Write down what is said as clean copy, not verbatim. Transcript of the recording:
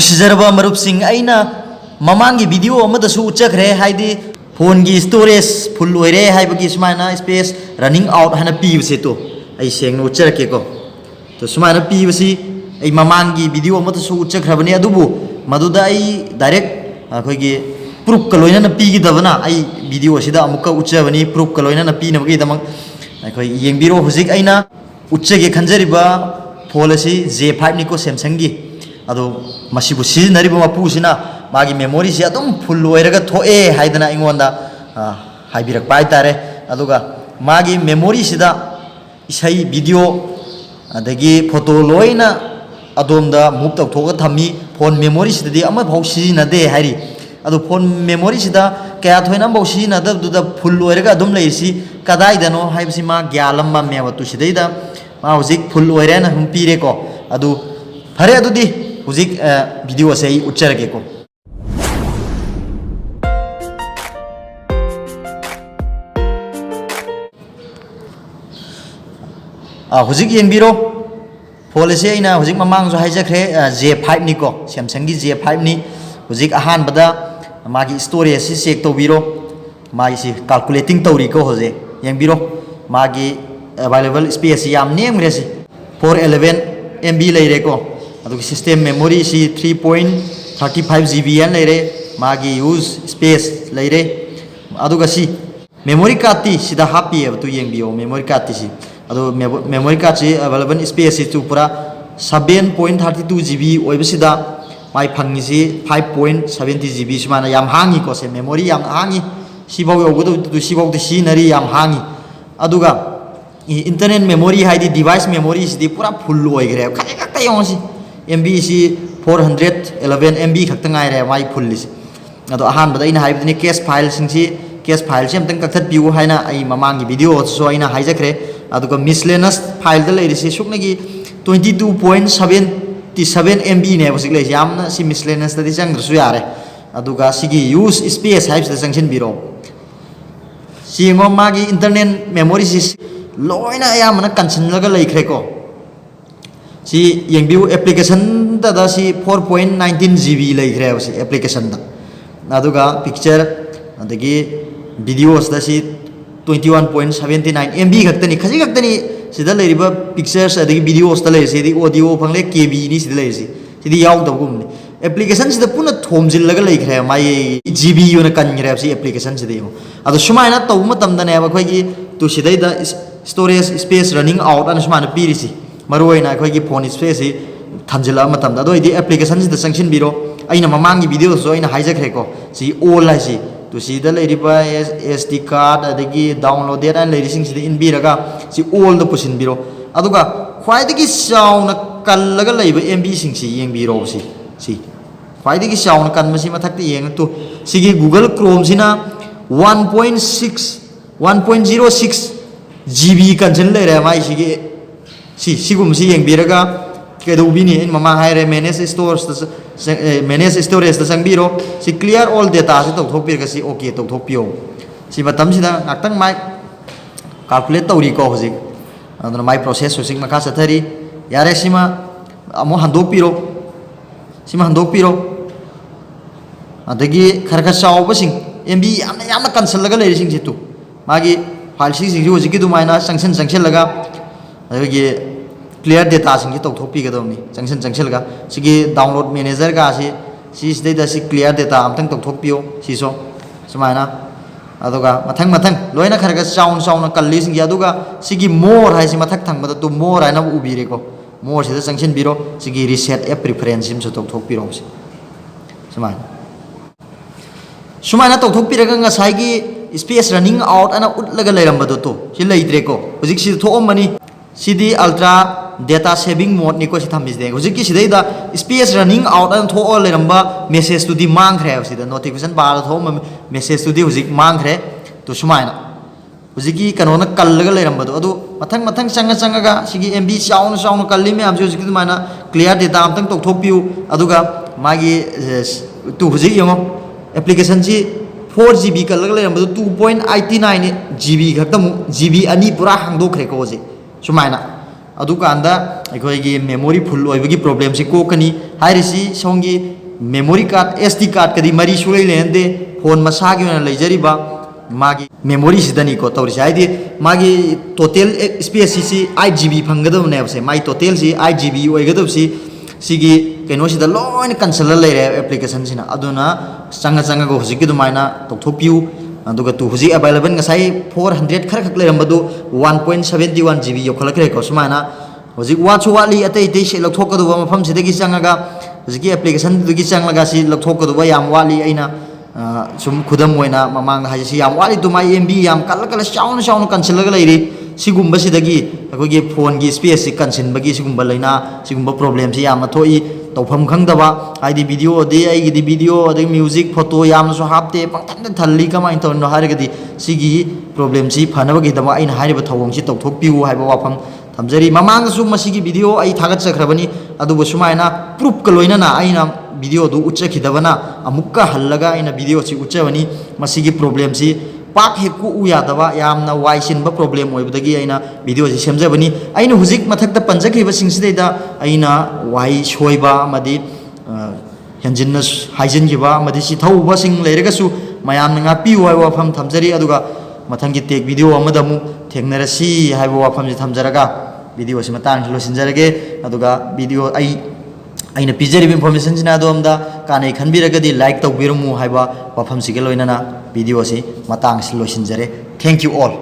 नुसिजरबा मरुपसिंग अइना ममांगी वीडियो अमदसु उच्चखरे हाइदि फोन की स्टोरेज फुल ओइरे हाइबगी सुमाइना स्पेस रनिंग आउट हाना पीबसे तो आई सेंग उच्चरकेको तो सुमाइना पीबसी आई ममांगी वीडियो अमदसु उच्चखरबने अदुबु मदुदा आई डायरेक्ट अखोगी प्रूफ का लोइना पीगिदबना आई वीडियो सिदा अमुक उच्चबनी प्रूफ का लोइना पीनबगीदमक अखोई येंबिरो हुजिक अइना उच्चगे खंजरिबा फोन असी J5 निको सैमसंग की अदो मसिबु सिजनरिबा मपुसिना मागी मेमोरी से अदुम फुल ओइरगा थोए हाइदना इंगोंदा हाइबिरकपा हाइतारे अदुगा मागी मेमोरी सिदा इसई वीडियो अदगी फोटो लोइना अदोमदा मूव तौथोगा थमी फोन मेमोरी सिददी अमा भाव सिजिनदे हाइरी अदो फोन मेमोरी सिदा कया थोइना भाव सिजिनदबदुदा फुल ओइरगा अदुम लेइसी कदाइदनो हाइबसि मा ग्यालम्मा मेवतु सिदैदा मा हुजिक फुल ओइरेना हम पीरेको अदु फरे अदुदी हुजिक वीडियो से उच्चरगेको हुजिक येंबिरो फोन से अइना हुजिक ममांगजो हाइजखरे J5 निको सैमसंग की J5 नि हुजिक अहानबदा मागी स्टोरेज से चेक तौबिरो मागी से कैलकुलेटिंग तौरिको होजे येंबिरो मागी अवेलेबल स्पेस याम नेमरेसी 411 MB लेरेको अदुगी सिस्टम मेमोरी सी 3.35 GB लेरे मागी यूज स्पेस लेरे अदुगा सी मेमोरी कार्ड ती सिदा हापी तो येंबियो मेमोरी कार्ड ती सी अदो मेमोरी कार्ड से अवेलेबल स्पेस सी पूरा 7.32 GB ओइबसिदा माई फंगी सी 5.70 GB सुमाना याम हांगी को से मेमोरी याम हांगी सिबाव योगदो तो सिबाव दे सीनरी याम हांगी अदुगा इंटरनेट मेमोरी हाइदी डिवाइस मेमोरी सी पूरा फुल ओइग्रे खजे खक्ता योंसी MB सी 411 MB खक्ता ngaire माई फुल लिस अदो अहानबदा इन हाइबदनी कैश फाइल सिंसी कैश फाइल से अमतंग कथत पिउ हाइना आई ममांगी वीडियो सो आइना हाइजखरे अदुगा मिसलेनस फाइल द लेरिसी सुकनगी 22.77 MB ने बसिक ले यामना सी मिसलेनस दि चंगद्रसु यारे अदुगा सिगी यूज स्पेस हाइब्स द संक्शन बिरो सिंगो मागी इंटरनेट मेमोरी सी लोइना यामना कंसन लेख्रेको सी येंबिउ एप्लीकेशन दा सी 4.19 GB लेख्रे सी एप्लीकेशन दा अदुगा पिक्चर अदगी वीडियोस दा सी 21.79 MB खक्तनी खजी खक्तनी सिदा लेरिबा पिक्चर्स अदगी वीडियोस दा लेसी दी ऑडियो फंगले KB नि सिदा लेसी सिदी याव दबगुमनी एप्लीकेशन सिदा पुना थोमजिलगा लेख्रे माई GB योना कनग्रे सी एप्लीकेशन सिदा यो अदो सुमाइना तौ मतमदने अखोगी तो सिदैदा स्टोरेज स्पेस रनिंग आउट अन सुमाना पीरिसी मरुइना अखोगी फोन स्पेस सी थंजिला मतमदा दोइदी एप्लीकेशन सिदा संक्शन बिरो अइना ममांगी वीडियो सो अइना हाइजखरेको सी ऑल हाइसी तो सीदा लेरिबा SD कार्ड अदगी डाउनलोडेड एंड लेरिसिंग सिदा इनबिरगा सी ऑल द पुसिन बिरो अदुगा ख्वाइदगी साउना कल्लगा लेबा MB सिंग सी येंबिरो सी ख्वाइदगी साउना कनमसी मथक्ति येंग तो सिगी गूगल क्रोम सिना 1.06 GB कंजन लेरे माई सिगी सिगुमसी येंबिरगा केदुबिनी इन ममा हाइरे मैनेज स्टोरेज द संगबिरो सी क्लियर ऑल डेटा से तौथोकपिरगा सी ओके तौथोकपियो सी मतमसिदा नाक्तंग माइ कैलकुलेट तौरिको होजिक अदुना माइ प्रोसेस होजिक मखा सथरी यारे सिमा अमो हंदोकपिरो सिमा हंदोकपिरो अदगी खरखा चावबसिंग MB यामना कंसलगा लेरिसिंग सितु मागी फाइल सिंग होजिक दुमाइना संक्शन अदगी क्लियर डेटा सिंग तौथोकपिगदबनी संक्शन लगा सिगी डाउनलोड मैनेजर का सिदैदा सी क्लियर डेटा अमतंग तौथोकपियो सिसो सुमाइना अदुगा मथंग लोइना खरगा चाउन कल्ली सिंग अदुगा सिगी मोर हाइसि मथक थंगबदा तो मोर हाइना उबिरेको मोर सिदा संक्शन बिरो सिगी रिसेट एप प्रेफरेंस सिम तौथोकपिरो सुमाइना तौथोकपिरगा ngasai स्पेस रनिंग आउट अना उटलगा लेरंबदो तो सि लेइद्रेको हुजिक सि थोअमनी सिदी अल्ट्रा डेटा सेविंग मोड निको सि थम्बिसदे हुजिक की सिदैदा स्पेस रनिंग आउट अन थोअ लेरंबा मेसेज तुदी मांगख्रे सिदा नोटिफिकेशन बार थोम मेसेज तुदी हुजिक मांगख्रे तो सुमाइना हुजिक की कनोना कल्लगा लेरंबदो अदो मथंग चंगा सिगी MB चाउन कल्ली मे आमजे हुजिक दुमाइना क्लियर डेटा अमतंग तौथोकपियु अदुगा मागी तु हुजिक यंगो एप्लीकेशन सी 4 GB कल्लगा लेरंबदो 2.89 GB खक्तमु GB ani पूरा हांगदोखरे को जे सुमाइना ꯑꯗꯨꯀꯥꯟꯗ ꯑꯩꯈꯣꯏꯒꯤ ꯃꯦꯃꯣꯔꯤ ꯐꯨꯜ ꯑꯣꯏꯕꯒꯤ ꯄ꯭ꯔꯣꯕ꯭ꯂꯦꯝꯁꯤ ꯀꯣꯛꯀꯅꯤ ꯍꯥꯏꯔꯤꯁꯤ ꯁꯣꯝꯒꯤ ꯃꯦꯃꯣꯔꯤ ꯀꯥꯔꯗ SD ꯀꯥꯔꯗꯀꯗꯤ ꯃꯔꯤ ꯁꯨꯡꯂꯩ ꯂꯩꯅꯗꯦ ꯐꯣꯟ ꯃꯁꯥꯒꯤ ꯑꯣꯏꯅ ꯂꯩꯖꯔꯤꯕ ꯃꯥꯒꯤ ꯃꯦꯃꯣꯔꯤꯁꯤꯗꯅꯤꯀꯣ ꯇꯧꯔꯤꯁꯦ ꯍꯥꯏꯗꯤ ꯃꯥꯒꯤ ꯇꯣꯇꯦꯜ ꯁ꯭ꯄꯦꯁꯁꯤ 8GB ꯐꯪꯒꯗꯕꯅꯦꯕꯁꯦ ꯃꯥꯒꯤ ꯇꯣꯇꯦꯜꯁꯤ 8GB ꯑꯣꯏꯒꯗꯕꯁꯤ ꯁꯤꯒꯤ ꯀꯩꯅꯣꯁꯤꯗ ꯂꯣꯏꯅ ꯀꯟꯁꯜꯂ ꯂꯩꯔꯦ ꯑꯦꯄ꯭ꯂꯤꯀꯦꯁꯟꯁꯤꯅ ꯑꯗꯨꯅ ꯆꯪꯉꯒ ꯍꯧꯖꯤꯛꯀꯤ ꯑꯗꯨꯃꯥꯏꯅ ꯇꯧꯊꯣꯛꯄꯤꯌꯨ ꯑꯗꯨꯒ ꯍꯧꯖꯤꯛ ꯑꯦꯚꯥꯏꯂꯦꯕꯜ ꯉꯁꯥꯏ 400 ꯈꯔ ꯈꯛ ꯂꯩꯔꯝꯕꯗꯨ 1.71GB ꯌꯧꯈꯠꯂꯛꯈ꯭ꯔꯦꯀꯣ ꯁꯨꯃꯥꯏꯅ ꯍꯧꯖꯤꯛ ꯋꯥꯠꯁꯨ ꯋꯥꯠꯂꯤ ꯑꯇꯩ ꯑꯇꯩ ꯂꯧꯊꯣꯛꯀꯗꯧꯕ ꯃꯐꯝꯁꯤꯗꯒꯤ ꯆꯪꯉꯒ ꯍꯧꯖꯤꯛꯀꯤ ꯑꯦꯄ꯭ꯂꯤꯀꯦꯁꯟꯗꯨꯗꯒꯤ ꯆꯪꯂꯒ ꯁꯤ ꯂꯧꯊꯣꯛꯀꯗꯧꯕ ꯌꯥꯝ ꯋꯥꯠꯂꯤ ꯑꯩꯅ ꯁꯨꯝ ꯈꯨꯗꯝ ꯑꯣꯏꯅ ꯃꯃꯥꯡꯗ ꯍꯥꯏꯁꯤ ꯌꯥꯝ ꯋꯥꯠꯂꯤ ꯃꯥꯏ MB ꯌꯥꯝ ꯀꯜꯂ ꯆꯥꯎꯅ ꯀꯟꯁꯤꯜꯂꯒ ꯂꯩꯔꯤ ꯁꯤꯒꯨꯝꯕꯁꯤꯗꯒꯤ ꯑꯩꯈꯣꯏꯒꯤ ꯐꯣꯟꯒꯤ ꯁ꯭ꯄꯦꯁꯁꯤ ꯀꯟꯁꯤꯟꯕꯒꯤ ꯁꯤꯒꯨꯝꯕ ꯂꯩꯅꯥ ꯁꯤꯒꯨꯝꯕ ꯄ꯭ꯔꯣꯕ꯭ꯂꯦꯝꯁꯤ ꯌꯥꯝꯅ ꯊꯣꯛꯏ ꯇꯧꯐꯝ ꯈꯪꯗꯕ ꯍꯥꯏꯗꯤ ꯚꯤꯗꯤꯑꯣꯗꯤ ꯑꯩꯒꯤꯗꯤ ꯚꯤꯗꯤꯑꯣ ꯑꯗꯒꯤ ꯃ꯭ꯌꯨꯖꯤꯛ ꯐꯣꯇꯣ ꯌꯥꯝꯅꯁꯨ ꯍꯥꯞꯇꯦ ꯄꯪꯊꯟꯗ ꯊꯜꯂꯤ ꯀꯃꯥꯏꯅ ꯇꯧꯔꯤꯅꯣ ꯍꯥꯏꯔꯒꯗꯤ ꯁꯤꯒꯤ ꯄ꯭ꯔꯣꯕ꯭ꯂꯦꯝꯁꯤ ꯐꯅꯕꯒꯤꯗꯃꯛ ꯑꯩꯅ ꯍꯥꯏꯔꯤꯕ ꯊꯧꯑꯣꯡꯁꯤ ꯇꯧꯊꯣꯛꯄꯤꯌꯨ ꯍꯥꯏꯕ ꯋꯥꯐꯝ ꯊꯝꯖꯔꯤ ꯃꯃꯥꯡꯗꯁꯨ ꯃꯁꯤꯒꯤ ꯚꯤꯗꯤꯑꯣ ꯑꯩ ꯊꯥꯒꯠꯆꯈ꯭ꯔꯕꯅꯤ ꯑꯗꯨꯕꯨ ꯁꯨꯃꯥꯏꯅ ꯄ꯭ꯔꯨꯐꯀ ꯂꯣꯏꯅꯅ ꯑꯩꯅ ꯚꯤꯗꯤꯑꯣꯗꯨ ꯎꯠꯆꯈꯤꯗꯕꯅ ꯑꯃꯨꯛꯀ ꯍꯜꯂꯒ ꯑꯩꯅ ꯚꯤꯗꯤꯑꯣꯁꯤ ꯎꯠꯆꯕꯅꯤ ꯃꯁꯤꯒꯤ ꯄ꯭ꯔꯣꯕ꯭ꯂꯦꯝꯁꯤ ꯄꯥꯛ ꯍꯦꯛ ꯀꯣꯛꯎ ꯌꯥꯗꯕ ꯌꯥꯝꯅ ꯋꯥꯏ ꯆꯤꯟꯕ ꯄ꯭ꯔꯣꯕ꯭ꯂꯦꯝ ꯑꯣꯏꯕꯗꯒꯤ ꯑꯩꯅ ꯚꯤꯗꯤꯑꯣꯁꯤ ꯁꯦꯝꯖꯕꯅꯤ ꯑꯩꯅ ꯍꯧꯖꯤꯛ ꯃꯊꯛꯇ ꯄꯟꯖꯈꯤꯕꯁꯤꯡꯁꯤꯗꯩꯗ ꯑꯩꯅ ꯋꯥꯍꯩ ꯁꯣꯏꯕ ꯑꯃꯗꯤ ꯍꯦꯟꯖꯤꯟꯅ ꯍꯥꯏꯖꯤꯟꯈꯤꯕ ꯑꯃꯗꯤ ꯆꯤꯊꯧꯕꯁꯤꯡ ꯂꯩꯔꯒꯁꯨ ꯃꯌꯥꯝꯅ ꯉꯥꯛꯄꯤꯌꯨ ꯍꯥꯏꯕ ꯋꯥꯐꯝ ꯊꯝꯖꯔꯤ ꯑꯗꯨꯒ ꯃꯊꯪꯒꯤ ꯇꯦꯛ ꯚꯤꯗꯤꯑꯣ ꯑꯃꯗ ꯑꯃꯨꯛ ꯊꯦꯡꯅꯔꯁꯤ ꯍꯥꯏꯕ ꯋꯥꯐꯝꯁꯤ ꯊꯝꯖꯔꯒ ꯚꯤꯗꯤꯑꯣꯁꯤ ꯃꯇꯥꯡꯁꯤ ꯂꯣꯏꯁꯤꯟꯖꯔꯒꯦ ꯑꯗꯨꯒ ꯚꯤꯗꯤꯑꯣ ꯑꯩꯅ ꯄꯤꯖꯔꯤꯕ ꯏꯟꯐꯣꯔꯃꯦꯁꯟꯁꯤꯅ ꯑꯗꯣꯝꯗ ꯀꯥꯟꯅꯩ ꯈꯟꯕꯤꯔꯒꯗꯤ ꯂꯥꯏꯛ ꯇꯧꯕꯤꯔꯝꯃꯨ ꯍꯥꯏꯕ ꯋꯥꯐꯝꯁꯤꯒ ꯂꯣꯏꯅꯅ ꯚꯤꯗꯤꯑꯣꯁꯤ ꯃꯇꯥꯡꯁꯤ ꯂꯣꯏꯁꯤꯟꯖꯔꯦ ꯊꯦꯡꯛ ꯌꯨ ꯑꯣꯜ